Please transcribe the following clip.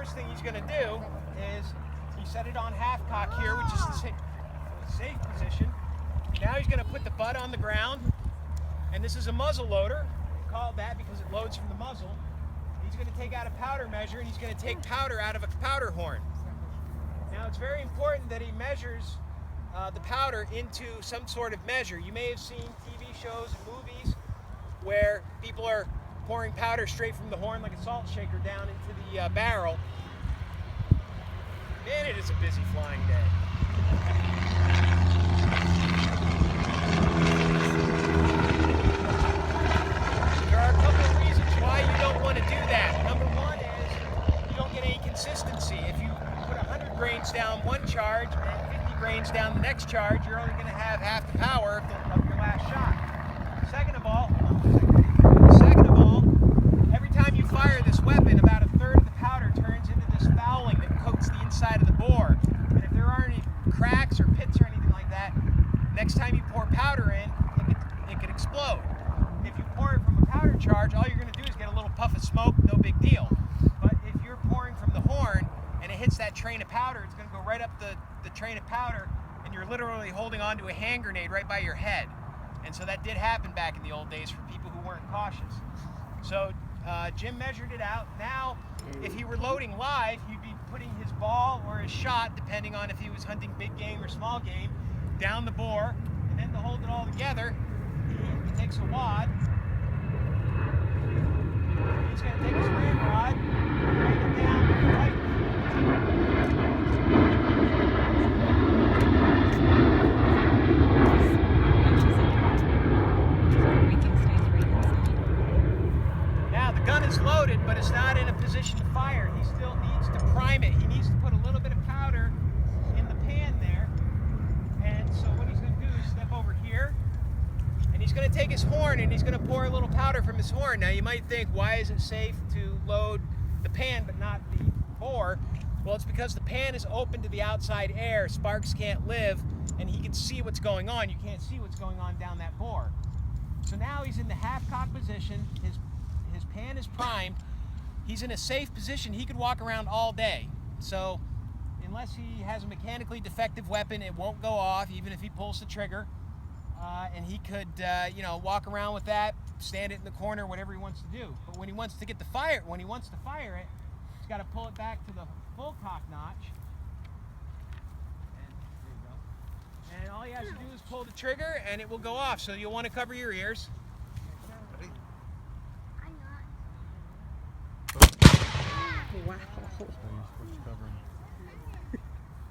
first thing he's going to do is he set it on half cock here, which is the safe position. Now he's going to put the butt on the ground, and this is a muzzle loader. We call it that because it loads from the muzzle. He's going to take out a powder measure, and he's going to take powder out of a powder horn. Now it's very important that he measures the powder into some sort of measure. You may have seen TV shows and movies where people are pouring powder straight from the horn like a salt shaker down into the barrel. Man, it is a busy flying day. There are a couple of reasons why you don't want to do that. Number one is you don't get any consistency. If you put 100 grains down one charge and 50 grains down the next charge, you're only going to have half the power of your last shot. Second of all, every time you fire this weapon, about a third of the powder turns into this fouling that coats the inside of the bore. And if there aren't any cracks or pits or anything like that, next time you pour powder in, it could explode. If you pour it from a powder charge, all you're going to do is get a little puff of smoke, no big deal. But if you're pouring from the horn and it hits that train of powder, it's going to go right up the train of powder, and you're literally holding onto a hand grenade right by your head. And so that did happen back in the old days for people who weren't cautious. So Jim measured it out. Now, if he were loading live, he'd be putting his ball or his shot, depending on if he was hunting big game or small game, down the bore, and then to hold it all together, he takes a wad. He's going to take his ramrod, bring it down right. Now the gun is loaded, but it's not in a position to fire. He still needs to prime it. He needs to put a little bit of powder in the pan there. And so what he's going to do is step over here, and he's going to take his horn and he's going to pour a little powder from his horn. Now you might think, why is it safe to load the pan but not the bore? Well, it's because the pan is open to the outside air. Sparks can't live, and he can see what's going on. You can't see what's going on down that bore. So now he's in the half-cock position. His pan is primed. He's in a safe position. He could walk around all day. So unless he has a mechanically defective weapon, it won't go off, even if he pulls the trigger. And he could, walk around with that, stand it in the corner, whatever he wants to do. But when he wants to fire it, he's got to pull it back to the full cock notch. And there you go. And all he has to do is pull the trigger, and it will go off. So you'll want to cover your ears. Wow.